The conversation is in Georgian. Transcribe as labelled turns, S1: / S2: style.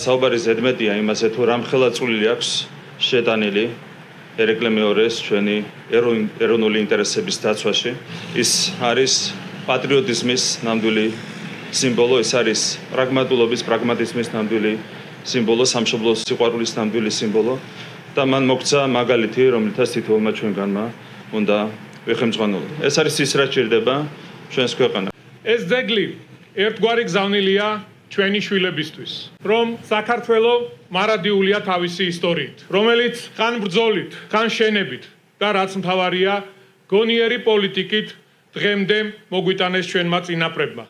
S1: საუბარი ზედმეტია იმაზე, თუ რამ ხელაწყვილი აქვს შეტანილი ერეკლე მეორეს ჩვენი ეროვნული ინტერესების დაცვაში. ის არის პატრიოტიზმის ნამდვილი სიმბოლო, ეს არის პრაგმატიზმის ნამდვილი სიმბოლო, სამშობლოს სიყვარულის ნამდვილი სიმბოლო და მან მოგცა მაგალითი, რომელთაც თითოეულმა ჩვენგანმა უნდა ვიხემძღვანელოთ. ეს არის ის, რაც ჭირდება ჩვენს ქვეყანას.
S2: ეს ძეგლი ერთგვარი გზავნილია ჩვენი შვილებისთვის, რომ საქართველო მარადიულია თავისი ისტორიით, რომელიც ხან ბრძოლით, ხან შენებით და რაც მთავარია, გონიერი პოლიტიკით დღემდე მოგვიტანეს ჩვენმა წინაპრებმა.